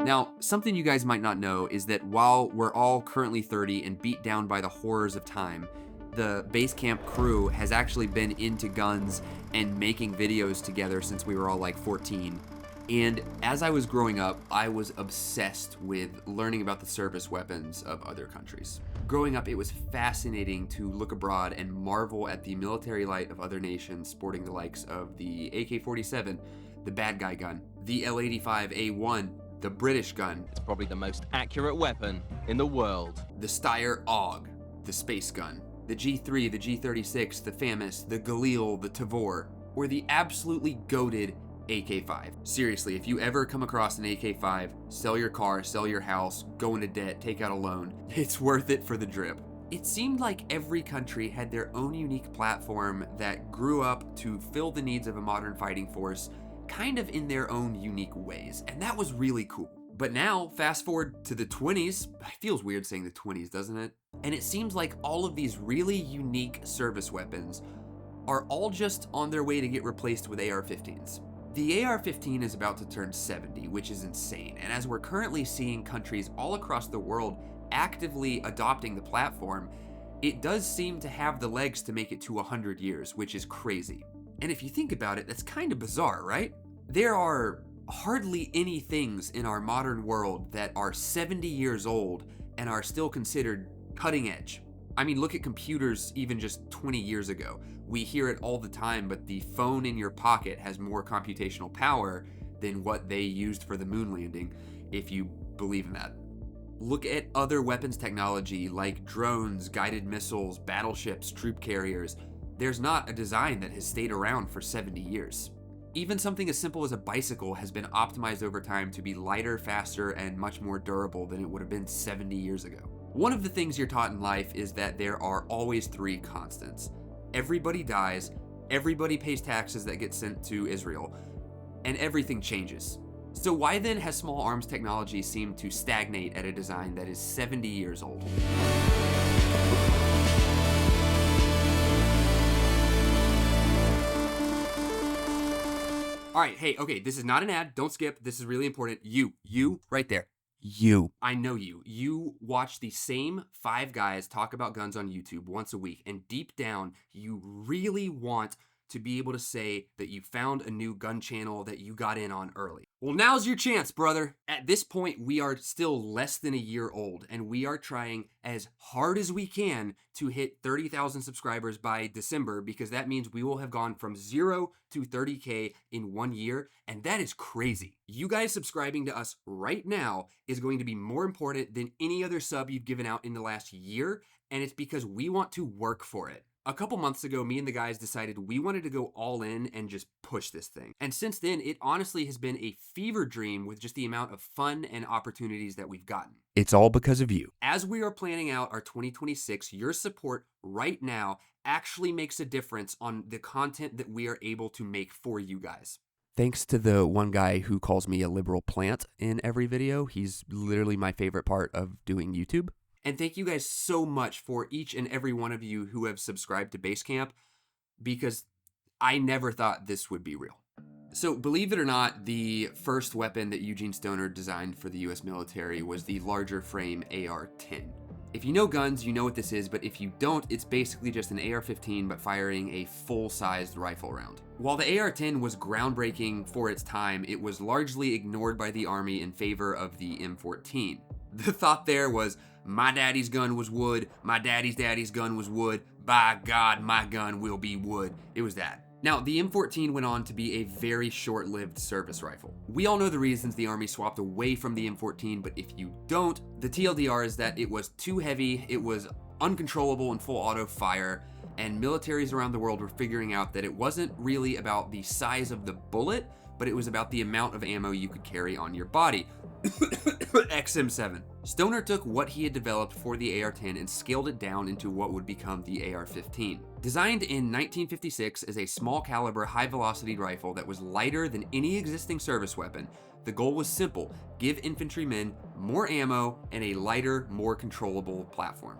Now, something you guys might not know is that while we're all currently 30 and beat down by the horrors of time, the Basecamp crew has actually been into guns and making videos together since we were all like 14. And as I was growing up, I was obsessed with learning about the service weapons of other countries. Growing up, it was fascinating to look abroad and marvel at the military light of other nations sporting the likes of the AK-47, the bad guy gun, the L85A1, the British gun. It's probably the most accurate weapon in the world. The Steyr AUG, the space gun, the G3, the G36, the FAMAS, the Galil, the Tavor, or the absolutely goated AK-5. Seriously, if you ever come across an AK-5, sell your car, sell your house, go into debt, take out a loan. It's worth it for the drip. It seemed like every country had their own unique platform that grew up to fill the needs of a modern fighting force, kind of in their own unique ways, and that was really cool. But now, fast forward to the 20s, it feels weird saying the 20s, doesn't it? And it seems like all of these really unique service weapons are all just on their way to get replaced with AR-15s. The AR-15 is about to turn 70, which is insane, and as we're currently seeing countries all across the world actively adopting the platform, it does seem to have the legs to make it to 100 years, which is crazy. And if you think about it, that's kind of bizarre, right? There are hardly any things in our modern world that are 70 years old and are still considered cutting edge. I mean, look at computers even just 20 years ago. We hear it all the time, but the phone in your pocket has more computational power than what they used for the moon landing, if you believe in that. Look at other weapons technology like drones, guided missiles, battleships, troop carriers. There's not a design that has stayed around for 70 years. Even something as simple as a bicycle has been optimized over time to be lighter, faster, and much more durable than it would have been 70 years ago. One of the things you're taught in life is that there are always three constants. Everybody dies, everybody pays taxes that get sent to Israel, and everything changes. So why then has small arms technology seemed to stagnate at a design that is 70 years old? All right, hey, okay, this is not an ad. Don't skip. This is really important. You, right there. You. I know you. You watch the same 5 guys talk about guns on YouTube once a week, and deep down, you really want to be able to say that you found a new gun channel that you got in on early. Well, now's your chance, brother. At this point, we are still less than a year old, and we are trying as hard as we can to hit 30,000 subscribers by December, because that means we will have gone from 0 to 30K in 1 year, and that is crazy. You guys subscribing to us right now is going to be more important than any other sub you've given out in the last year, and it's because we want to work for it. A couple months ago, me and the guys decided we wanted to go all in and just push this thing. And since then, it honestly has been a fever dream with just the amount of fun and opportunities that we've gotten. It's all because of you. As we are planning out our 2026, your support right now actually makes a difference on the content that we are able to make for you guys. Thanks to the one guy who calls me a liberal plant in every video. He's literally my favorite part of doing YouTube. And thank you guys so much for each and every one of you who have subscribed to Basecamp, because I never thought this would be real. So believe it or not, the first weapon that Eugene Stoner designed for the US military was the larger frame AR-10. If you know guns, you know what this is, but if you don't, it's basically just an AR-15 but firing a full-sized rifle round. While the AR-10 was groundbreaking for its time, it was largely ignored by the Army in favor of the M14. The thought there was, my daddy's gun was wood, my daddy's gun was wood, by God, my gun will be wood. It was that. Now, the M14 went on to be a very short-lived service rifle. We all know the reasons the Army swapped away from the M14, but if you don't, the TLDR is that it was too heavy, it was uncontrollable and full auto fire, and militaries around the world were figuring out that it wasn't really about the size of the bullet, but it was about the amount of ammo you could carry on your body. XM7. Stoner took what he had developed for the AR-10 and scaled it down into what would become the AR-15. Designed in 1956 as a small caliber, high velocity rifle that was lighter than any existing service weapon, the goal was simple: give infantrymen more ammo and a lighter, more controllable platform.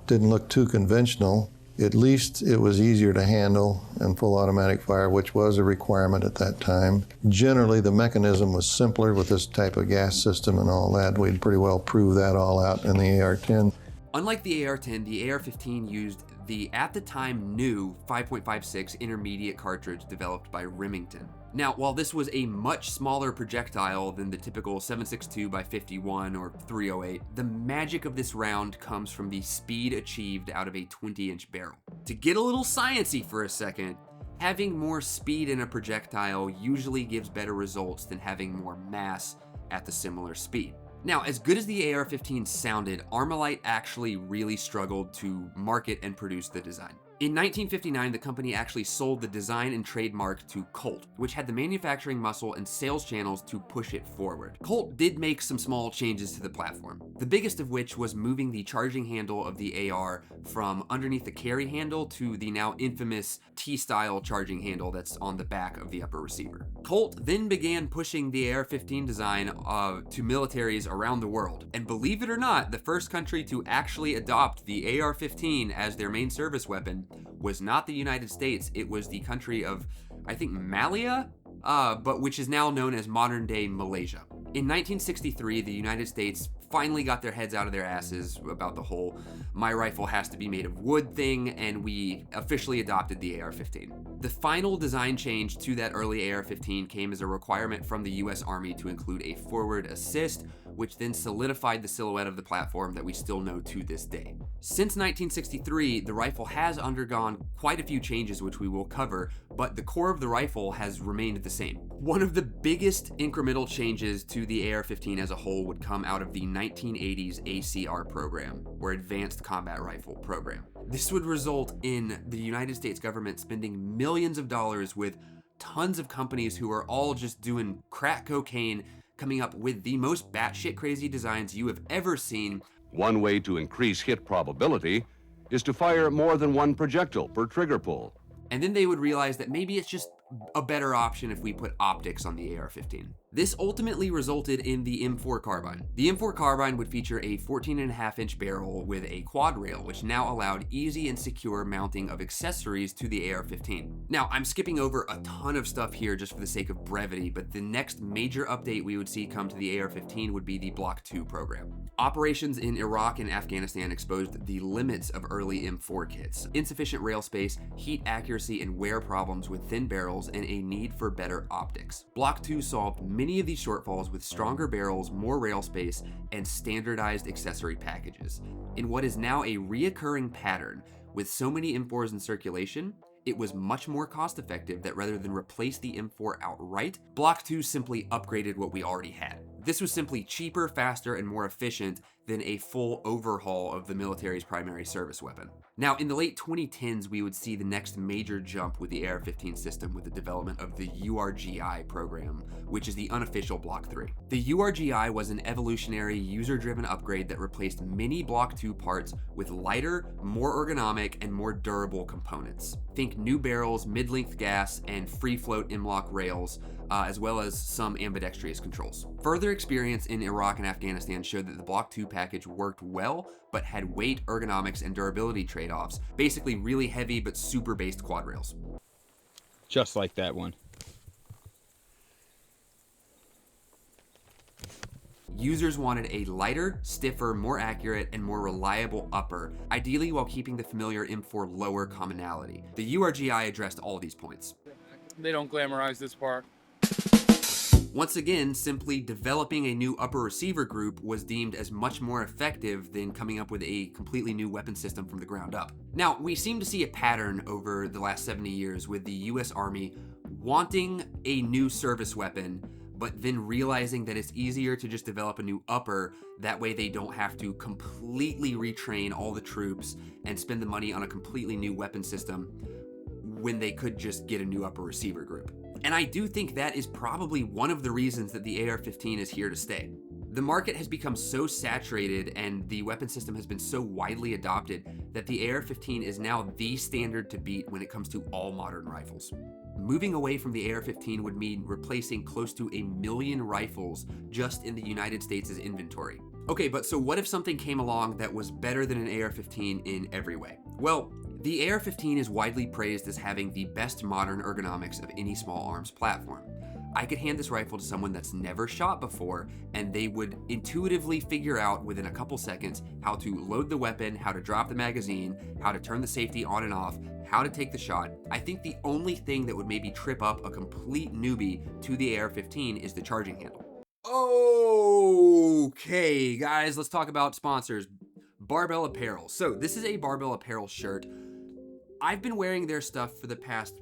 Didn't look too conventional. At least it was easier to handle and full automatic fire, which was a requirement at that time. Generally, the mechanism was simpler with this type of gas system and all that. We'd pretty well prove that all out in the AR-10. Unlike the AR-10, the AR-15 used the, at the time, new 5.56 intermediate cartridge developed by Remington. Now, while this was a much smaller projectile than the typical 7.62 by 51 or 308, the magic of this round comes from the speed achieved out of a 20-inch barrel. To get a little sciencey for a second, having more speed in a projectile usually gives better results than having more mass at the similar speed. Now, as good as the AR-15 sounded, Armalite actually really struggled to market and produce the design. In 1959, the company actually sold the design and trademark to Colt, which had the manufacturing muscle and sales channels to push it forward. Colt did make some small changes to the platform, the biggest of which was moving the charging handle of the AR from underneath the carry handle to the now infamous T-style charging handle that's on the back of the upper receiver. Colt then began pushing the AR-15 design to militaries around the world, and believe it or not, the first country to actually adopt the AR-15 as their main service weapon was not the United States. It was the country of, I think, Malia, but which is now known as modern-day Malaysia. In 1963, the United States finally got their heads out of their asses about the whole "my rifle has to be made of wood" thing, and we officially adopted the AR-15. The final design change to that early AR-15 came as a requirement from the US Army to include a forward assist, which then solidified the silhouette of the platform that we still know to this day. Since 1963, the rifle has undergone quite a few changes, which we will cover, but the core of the rifle has remained the same. One of the biggest incremental changes to the AR-15 as a whole would come out of the 1980s ACR program, or Advanced Combat Rifle program. This would result in the United States government spending millions of dollars with tons of companies who are all just doing crack cocaine, coming up with the most batshit crazy designs you have ever seen. One way to increase hit probability is to fire more than one projectile per trigger pull. And then they would realize that maybe it's just a better option if we put optics on the AR-15. This ultimately resulted in the M4 carbine. The M4 carbine would feature a 14.5-inch barrel with a quad rail, which now allowed easy and secure mounting of accessories to the AR-15. Now, I'm skipping over a ton of stuff here just for the sake of brevity, but the next major update we would see come to the AR-15 would be the Block 2 program. Operations in Iraq and Afghanistan exposed the limits of early M4 kits: insufficient rail space, heat accuracy, and wear problems with thin barrels, and a need for better optics. Block 2 solved many of these shortfalls with stronger barrels, more rail space, and standardized accessory packages. In what is now a reoccurring pattern, with so many M4s in circulation, it was much more cost effective that rather than replace the M4 outright, Block 2 simply upgraded what we already had. This was simply cheaper, faster, and more efficient than a full overhaul of the military's primary service weapon. Now, in the late 2010s, we would see the next major jump with the AR-15 system with the development of the URGI program, which is the unofficial Block 3. The URGI was an evolutionary, user-driven upgrade that replaced many Block 2 parts with lighter, more ergonomic, and more durable components. Think new barrels, mid-length gas, and free-float M-LOK rails, as well as some ambidextrous controls. Further experience in Iraq and Afghanistan showed that the Block 2 package worked well, but had weight, ergonomics, and durability trade-offs. Basically really heavy but super based quad rails. Just like that one. Users wanted a lighter, stiffer, more accurate, and more reliable upper, ideally while keeping the familiar M4 lower commonality. The URGI addressed all these points. They don't glamorize this part. Once again, simply developing a new upper receiver group was deemed as much more effective than coming up with a completely new weapon system from the ground up. Now, we seem to see a pattern over the last 70 years with the US Army wanting a new service weapon, but then realizing that it's easier to just develop a new upper. That way they don't have to completely retrain all the troops and spend the money on a completely new weapon system when they could just get a new upper receiver group. And I do think that is probably one of the reasons that the AR-15 is here to stay. The market has become so saturated and the weapon system has been so widely adopted that the AR-15 is now the standard to beat when it comes to all modern rifles. Moving away from the AR-15 would mean replacing close to 1 million rifles just in the United States' inventory. Okay, but so what if something came along that was better than an AR-15 in every way? Well, The AR-15 is widely praised as having the best modern ergonomics of any small arms platform. I could hand this rifle to someone that's never shot before, and they would intuitively figure out within a couple seconds how to load the weapon, how to drop the magazine, how to turn the safety on and off, how to take the shot. I think the only thing that would maybe trip up a complete newbie to the AR-15 is the charging handle. Okay, guys, let's talk about sponsors. Barbell Apparel. So this is a Barbell Apparel shirt. I've been wearing their stuff for the past,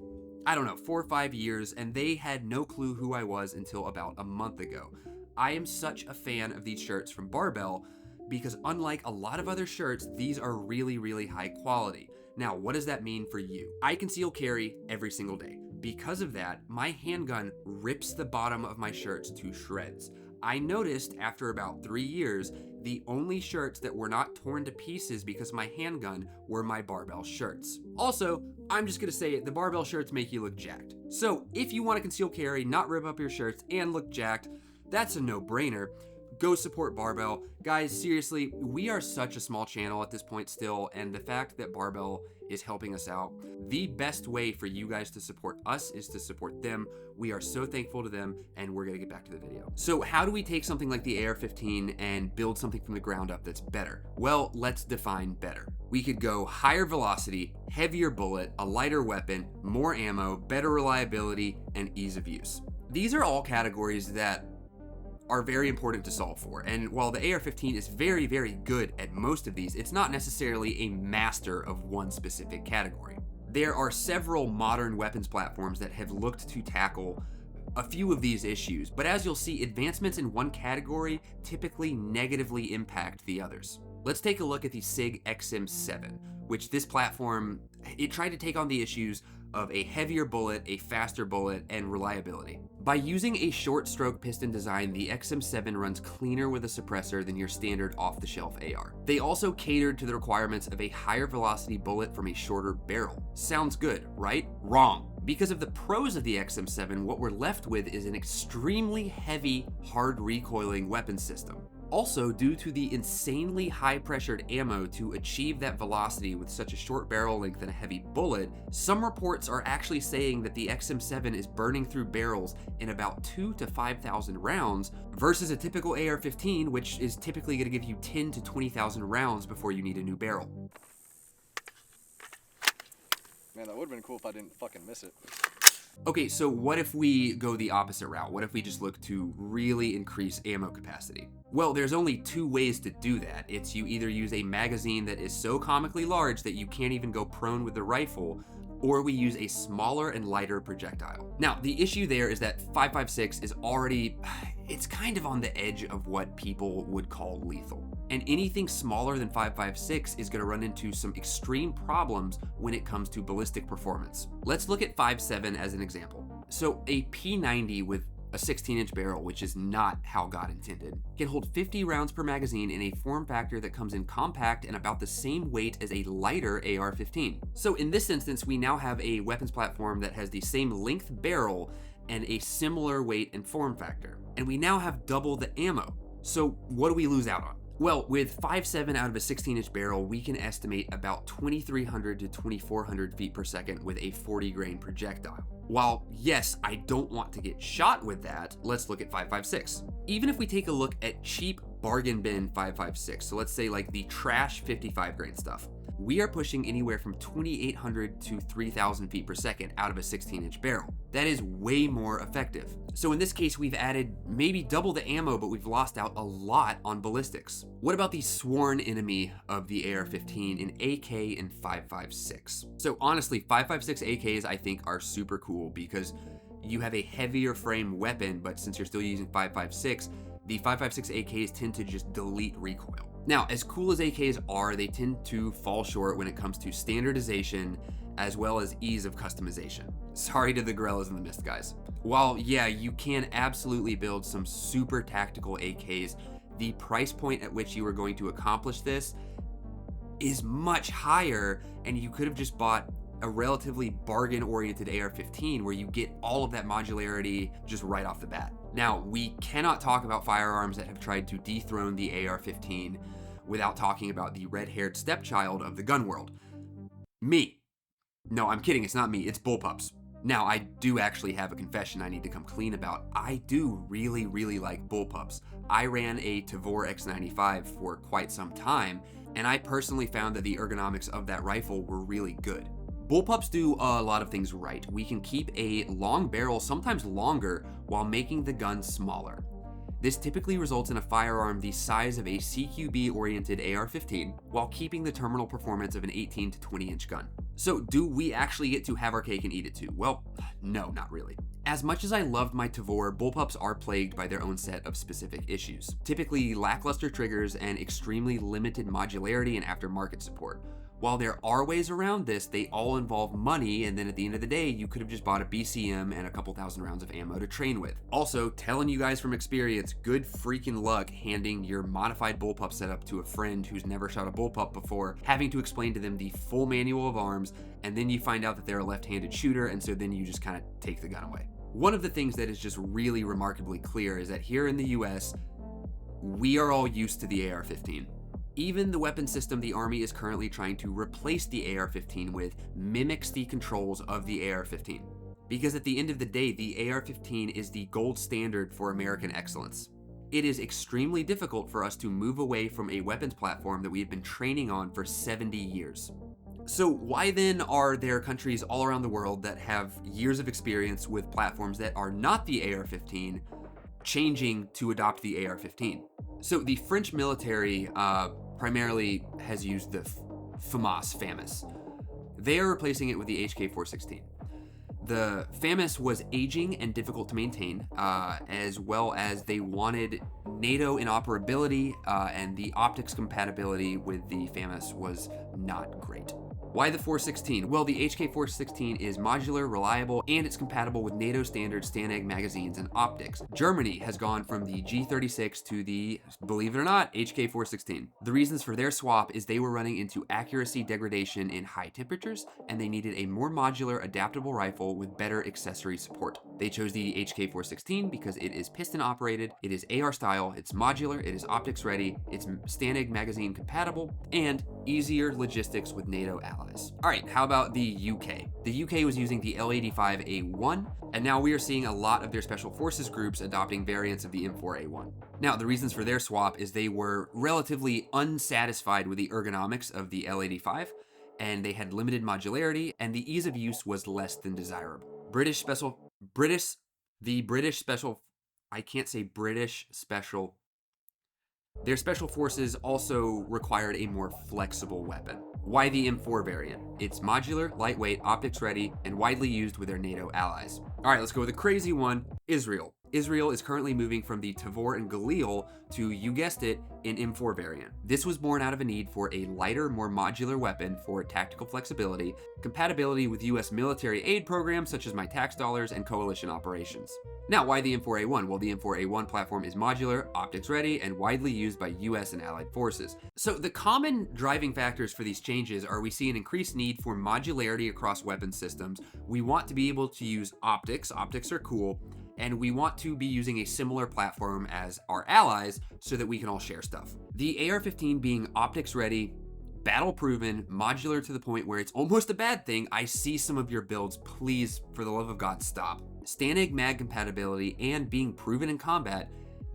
4 or 5 years, and they had no clue who I was until about a month ago. I am such a fan of these shirts from Barbell because unlike a lot of other shirts, these are really, really high quality. Now, what does that mean for you? I conceal carry every single day. Because of that, my handgun rips the bottom of my shirts to shreds. I noticed after about 3 years, the only shirts that were not torn to pieces because of my handgun were my Barbell shirts. Also, I'm just gonna say it, the Barbell shirts make you look jacked. So if you wanna conceal carry, not rip up your shirts, and look jacked, that's a no-brainer. Go support Barbell. Guys, seriously, we are such a small channel at this point still, and the fact that Barbell is helping us out, the best way for you guys to support us is to support them. We are so thankful to them, and we're gonna get back to the video. So how do we take something like the AR-15 and build something from the ground up that's better? Well, let's define better. We could go higher velocity, heavier bullet, a lighter weapon, more ammo, better reliability, and ease of use. These are all categories that are very important to solve for. And while the AR-15 is very, very good at most of these, it's not necessarily a master of one specific category. There are several modern weapons platforms that have looked to tackle a few of these issues, but as you'll see, advancements in one category typically negatively impact the others. Let's take a look at the SIG XM7, which this platform, it tried to take on the issues of a heavier bullet, a faster bullet, and reliability. By using a short stroke piston design, the XM7 runs cleaner with a suppressor than your standard off-the-shelf AR. They also catered to the requirements of a higher velocity bullet from a shorter barrel. Sounds good, right? Wrong. Because of the pros of the XM7, what we're left with is an extremely heavy, hard recoiling weapon system. Also, due to the insanely high pressured ammo to achieve that velocity with such a short barrel length and a heavy bullet, some reports are actually saying that the XM7 is burning through barrels in about 2,000 to 5,000 rounds versus a typical AR-15, which is typically going to give you 10,000 to 20,000 rounds before you need a new barrel. Man, that would have been cool if I didn't fucking miss it. Okay, so what if we go the opposite route? What if we just look to really increase ammo capacity? Well, there's only two ways to do that. It's you either use a magazine that is so comically large that you can't even go prone with the rifle, or we use a smaller and lighter projectile. Now, the issue there is that 5.56 is already, it's kind of on the edge of what people would call lethal. And anything smaller than 5.56 is gonna run into some extreme problems when it comes to ballistic performance. Let's look at 5.7 as an example. So a P90 with a 16-inch barrel, which is not how God intended, can hold 50 rounds per magazine in a form factor that comes in compact and about the same weight as a lighter AR-15. So in this instance, we now have a weapons platform that has the same length barrel and a similar weight and form factor. And we now have double the ammo. So what do we lose out on? Well, with 5.7 out of a 16-inch barrel, we can estimate about 2,300 to 2,400 feet per second with a 40 grain projectile. While, yes, I don't want to get shot with that, let's look at 5.56. Even if we take a look at cheap bargain bin 5.56, so let's say like the trash 55 grain stuff, we are pushing anywhere from 2,800 to 3,000 feet per second out of a 16-inch barrel. That is way more effective. So in this case, we've added maybe double the ammo, but we've lost out a lot on ballistics. What about the sworn enemy of the AR-15 in AK and 5.56? So honestly, 5.56 AKs I think are super cool because you have a heavier frame weapon, but since you're still using 5.56, the 5.56 AKs tend to just delete recoil. Now, as cool as AKs are, they tend to fall short when it comes to standardization as well as ease of customization. Sorry to the gorillas in the mist, guys. While, yeah, you can absolutely build some super tactical AKs, the price point at which you are going to accomplish this is much higher, and you could have just bought a relatively bargain-oriented AR-15 where you get all of that modularity just right off the bat. Now, we cannot talk about firearms that have tried to dethrone the AR-15 without talking about the red-haired stepchild of the gun world. Me. No, I'm kidding, it's not me, it's bullpups. Now, I do actually have a confession I need to come clean about. I do really, really like bullpups. I ran a Tavor X95 for quite some time, and I personally found that the ergonomics of that rifle were really good. Bullpups do a lot of things right. We can keep a long barrel, sometimes longer, while making the gun smaller. This typically results in a firearm the size of a CQB-oriented AR-15 while keeping the terminal performance of an 18 to 20-inch gun. So do we actually get to have our cake and eat it too? Well, no, not really. As much as I loved my Tavor, bullpups are plagued by their own set of specific issues. Typically lackluster triggers and extremely limited modularity and aftermarket support. While there are ways around this, they all involve money, and then at the end of the day, you could have just bought a BCM and a couple thousand rounds of ammo to train with. Also, telling you guys from experience, good freaking luck handing your modified bullpup setup to a friend who's never shot a bullpup before, having to explain to them the full manual of arms, and then you find out that they're a left-handed shooter, and so then you just kind of take the gun away. One of the things that is just really remarkably clear is that here in the US, we are all used to the AR-15. Even the weapon system the Army is currently trying to replace the AR-15 with mimics the controls of the AR-15. Because at the end of the day, the AR-15 is the gold standard for American excellence. It is extremely difficult for us to move away from a weapons platform that we have been training on for 70 years. So why then are there countries all around the world that have years of experience with platforms that are not the AR-15 changing to adopt the AR-15? So the French military primarily has used the FAMAS. They are replacing it with the HK416. The FAMAS was aging and difficult to maintain, as well as they wanted NATO inoperability, and the optics compatibility with the FAMAS was not great. Why the 416? Well, the HK416 is modular, reliable, and it's compatible with NATO standard STANAG magazines and optics. Germany has gone from the G36 to the, believe it or not, HK416. The reasons for their swap is they were running into accuracy degradation in high temperatures, and they needed a more modular, adaptable rifle with better accessory support. They chose the HK416 because it is piston operated, it is AR style, it's modular, it is optics ready, it's STANAG magazine compatible, and easier logistics with NATO allies. All right, how about the UK? The UK was using the L85A1, and now we are seeing a lot of their special forces groups adopting variants of the M4A1. Now, the reasons for their swap is they were relatively unsatisfied with the ergonomics of the L85, and they had limited modularity, and the ease of use was less than desirable. Their special forces also required a more flexible weapon. Why the M4 variant? It's modular, lightweight, optics ready, and widely used with their NATO allies. All right, let's go with a crazy one, Israel. Israel is currently moving from the Tavor and Galil to, you guessed it, an M4 variant. This was born out of a need for a lighter, more modular weapon for tactical flexibility, compatibility with US military aid programs such as My Tax Dollars and coalition operations. Now, why the M4A1? Well, the M4A1 platform is modular, optics ready, and widely used by US and allied forces. So the common driving factors for these changes are we see an increased need for modularity across weapon systems. We want to be able to use optics are cool, and we want to be using a similar platform as our allies so that we can all share stuff. The AR-15 being optics ready, battle proven, modular to the point where it's almost a bad thing. I see some of your builds, please, for the love of God, stop. STANAG mag compatibility and being proven in combat,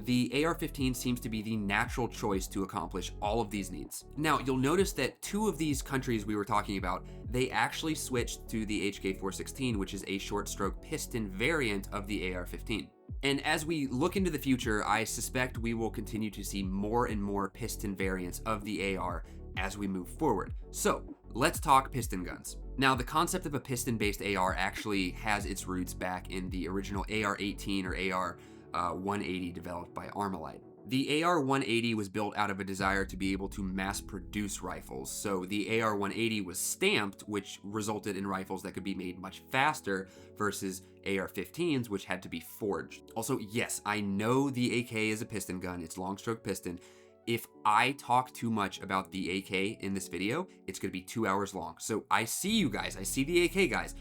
the AR-15 seems to be the natural choice to accomplish all of these needs. Now, you'll notice that two of these countries we were talking about, they actually switched to the HK416, which is a short stroke piston variant of the AR-15. And as we look into the future, I suspect we will continue to see more and more piston variants of the AR as we move forward. So let's talk piston guns. Now, the concept of a piston-based AR actually has its roots back in the original AR-18 or AR-180 developed by Armalite. The AR-180 was built out of a desire to be able to mass produce rifles. So the AR-180 was stamped, which resulted in rifles that could be made much faster versus AR-15s, which had to be forged. Also, yes, I know the AK is a piston gun. It's long stroke piston. If I talk too much about the AK in this video, it's gonna be 2 hours long. So I see you guys, I see the AK guys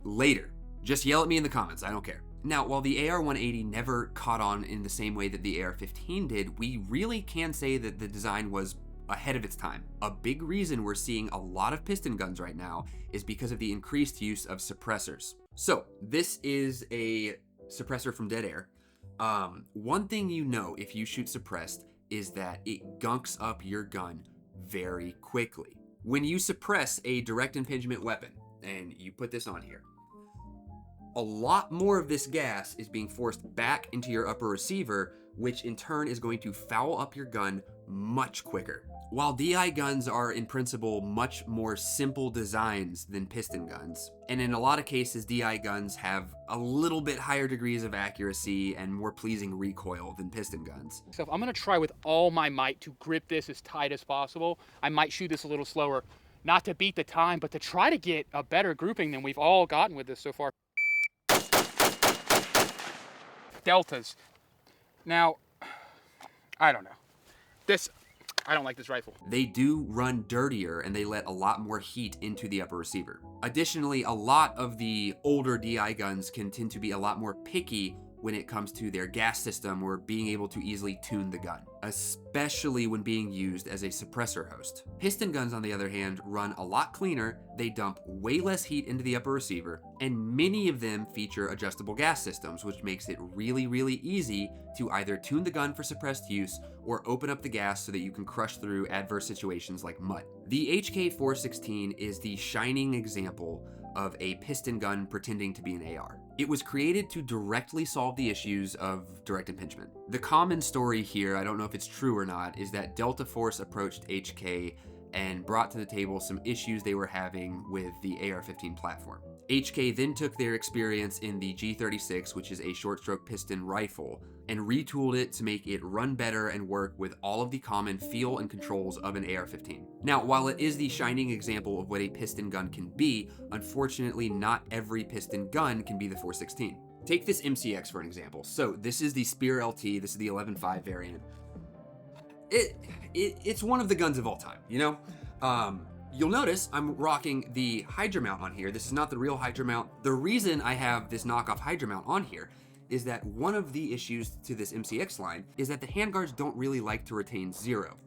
later. Just yell at me in the comments, I don't care. Now, while the AR-180 never caught on in the same way that the AR-15 did, we really can say that the design was ahead of its time. A big reason we're seeing a lot of piston guns right now is because of the increased use of suppressors. So this is a suppressor from Dead Air. One thing you know if you shoot suppressed is that it gunks up your gun very quickly. When you suppress a direct impingement weapon, and you put this on here, a lot more of this gas is being forced back into your upper receiver, which in turn is going to foul up your gun much quicker. While DI guns are in principle much more simple designs than piston guns, and in a lot of cases DI guns have a little bit higher degrees of accuracy and more pleasing recoil than piston guns. So if I'm gonna try with all my might to grip this as tight as possible, I might shoot this a little slower, not to beat the time, but to try to get a better grouping than we've all gotten with this so far. Deltas. Now, I don't know. I don't like this rifle. They do run dirtier and they let a lot more heat into the upper receiver. Additionally, a lot of the older DI guns can tend to be a lot more picky when it comes to their gas system or being able to easily tune the gun, especially when being used as a suppressor host. Piston guns, on the other hand, run a lot cleaner, they dump way less heat into the upper receiver, and many of them feature adjustable gas systems, which makes it really, really easy to either tune the gun for suppressed use or open up the gas so that you can crush through adverse situations like mud. The HK416 is the shining example of a piston gun pretending to be an AR. It was created to directly solve the issues of direct impingement. The common story here, I don't know if it's true or not, is that Delta Force approached HK and brought to the table some issues they were having with the AR15 platform. HK then took their experience in the G36, which is a short stroke piston rifle, and retooled it to make it run better and work with all of the common feel and controls of an AR15. Now, while it is the shining example of what a piston gun can be, unfortunately not every piston gun can be the 416. Take this MCX for an example. So this is the Spear LT, this is the 11.5 variant. It's one of the guns of all time, you know? You'll notice I'm rocking the Hydra mount on here. This is not the real Hydra mount. The reason I have this knockoff Hydra mount on here is that one of the issues to this MCX line is that the handguards don't really like to retain 0.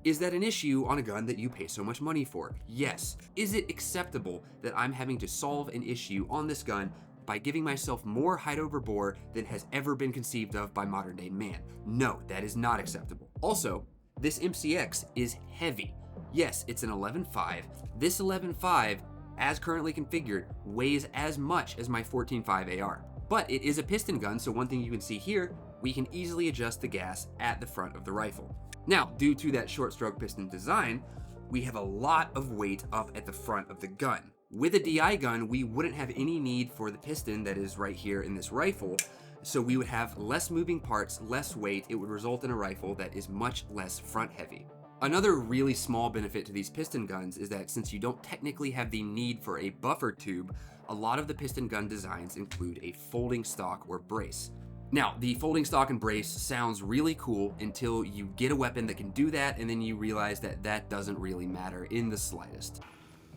Is that an issue on a gun that you pay so much money for? Yes. Is it acceptable that I'm having to solve an issue on this gun by giving myself more height over bore than has ever been conceived of by modern day man? No, that is not acceptable. Also, this MCX is heavy. Yes, it's an 11.5. This 11.5, as currently configured, weighs as much as my 14.5 AR. But it is a piston gun, so one thing you can see here, we can easily adjust the gas at the front of the rifle. Now, due to that short stroke piston design, we have a lot of weight up at the front of the gun. With a DI gun, we wouldn't have any need for the piston that is right here in this rifle, so we would have less moving parts, less weight. It would result in a rifle that is much less front heavy. Another really small benefit to these piston guns is that since you don't technically have the need for a buffer tube, a lot of the piston gun designs include a folding stock or brace. Now, the folding stock and brace sounds really cool until you get a weapon that can do that, and then you realize that that doesn't really matter in the slightest.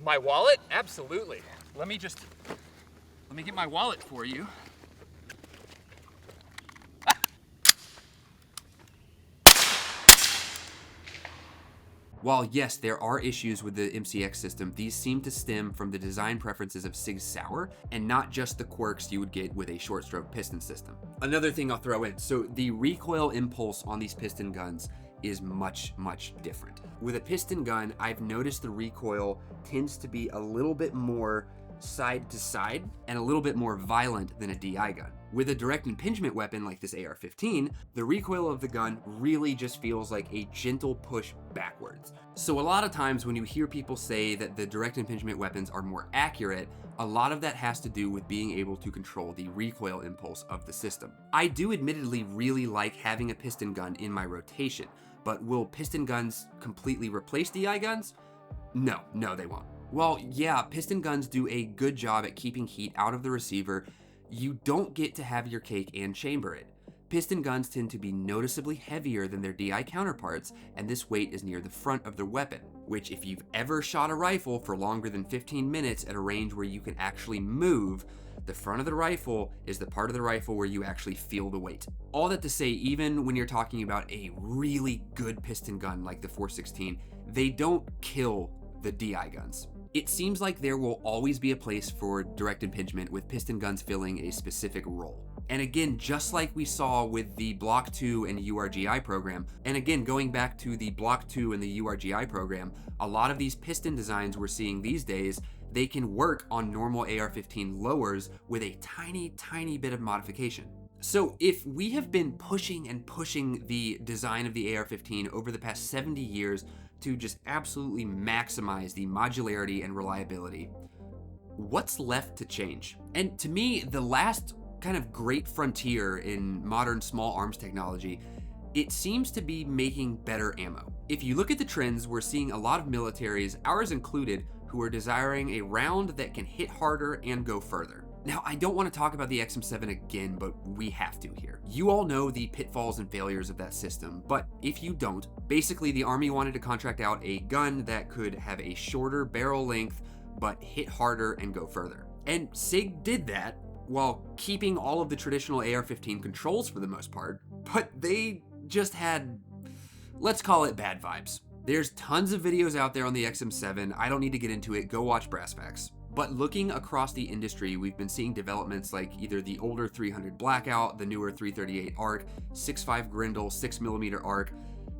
My wallet? Absolutely. Let me get my wallet for you. While yes, there are issues with the MCX system, these seem to stem from the design preferences of Sig Sauer and not just the quirks you would get with a short stroke piston system. Another thing I'll throw in, so the recoil impulse on these piston guns is much, much different. With a piston gun, I've noticed the recoil tends to be a little bit more side to side and a little bit more violent than a DI gun. With a direct impingement weapon like this AR-15, the recoil of the gun really just feels like a gentle push backwards. So a lot of times when you hear people say that the direct impingement weapons are more accurate, a lot of that has to do with being able to control the recoil impulse of the system. I do admittedly really like having a piston gun in my rotation, but will piston guns completely replace DI guns? No, they won't. Well, yeah, piston guns do a good job at keeping heat out of the receiver. You don't get to have your cake and chamber it. Piston guns tend to be noticeably heavier than their DI counterparts, and this weight is near the front of the weapon, which if you've ever shot a rifle for longer than 15 minutes at a range where you can actually move, The front of the rifle is the part of the rifle where you actually feel the weight. All that to say, even when you're talking about a really good piston gun like the 416, they don't kill the DI guns. It seems like there will always be a place for direct impingement, with piston guns filling a specific role. And again, just like we saw with the Block 2 and URGI program, and again, going back to the Block 2 and the URGI program, a lot of these piston designs we're seeing these days, they can work on normal AR-15 lowers with a tiny bit of modification. So if we have been pushing and pushing the design of the AR-15 over the past 70 years to just absolutely maximize the modularity and reliability, what's left to change? And to me, the last kind of great frontier in modern small arms technology, it seems to be making better ammo. If you look at the trends, we're seeing a lot of militaries, ours included, who are desiring a round that can hit harder and go further. Now, I don't want to talk about the XM7 again, but we have to here. You all know the pitfalls and failures of that system, but if you don't, basically the Army wanted to contract out a gun that could have a shorter barrel length, but hit harder and go further. And SIG did that while keeping all of the traditional AR-15 controls for the most part, but they just had, let's call it, bad vibes. There's tons of videos out there on the XM7, I don't need to get into it, go watch Brass Facts. But looking across the industry, we've been seeing developments like either the older 300 Blackout, the newer 338 ARC, 6.5 Grindle, 6mm ARC,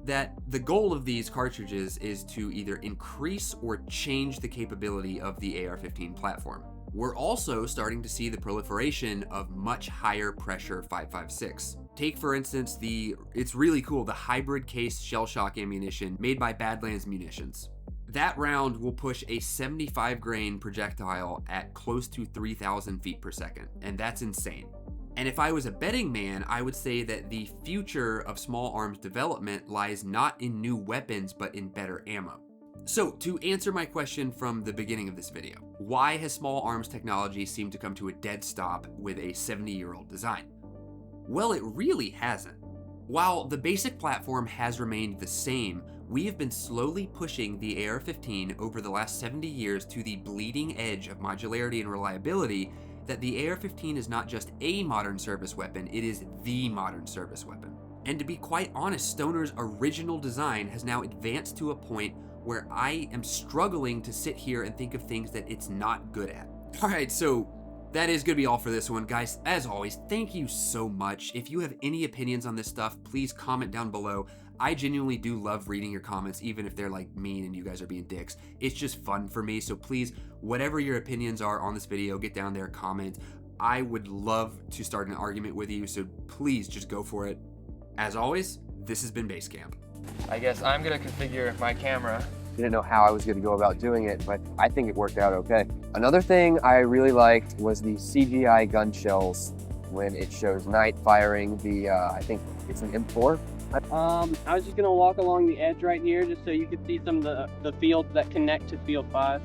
that the goal of these cartridges is to either increase or change the capability of the AR-15 platform. We're also starting to see the proliferation of much higher pressure 5.56. Take for instance it's really cool, the hybrid case shell shock ammunition made by Badlands Munitions. That round will push a 75 grain projectile at close to 3,000 feet per second, and that's insane. And if I was a betting man, I would say that the future of small arms development lies not in new weapons, but in better ammo. So to answer my question from the beginning of this video, why has small arms technology seemed to come to a dead stop with a 70-year-old design? Well, it really hasn't. While the basic platform has remained the same, we have been slowly pushing the AR-15 over the last 70 years to the bleeding edge of modularity and reliability that the AR-15 is not just a modern service weapon, it is the modern service weapon. And to be quite honest, Stoner's original design has now advanced to a point where I am struggling to sit here and think of things that it's not good at. All right, so that is gonna be all for this one, guys. As always, thank you so much. If you have any opinions on this stuff, please comment down below. I genuinely do love reading your comments, even if they're like mean and you guys are being dicks. It's just fun for me, so please, whatever your opinions are on this video, get down there, comment. I would love to start an argument with you, so please just go for it. As always, this has been Basecamp. I guess I'm gonna configure my camera. Didn't know how I was gonna go about doing it, but I think it worked out okay. Another thing I really liked was the CGI gun shells when it shows night firing the, I think it's an M4. I was just gonna walk along the edge right here just so you could see some of the fields that connect to field 5.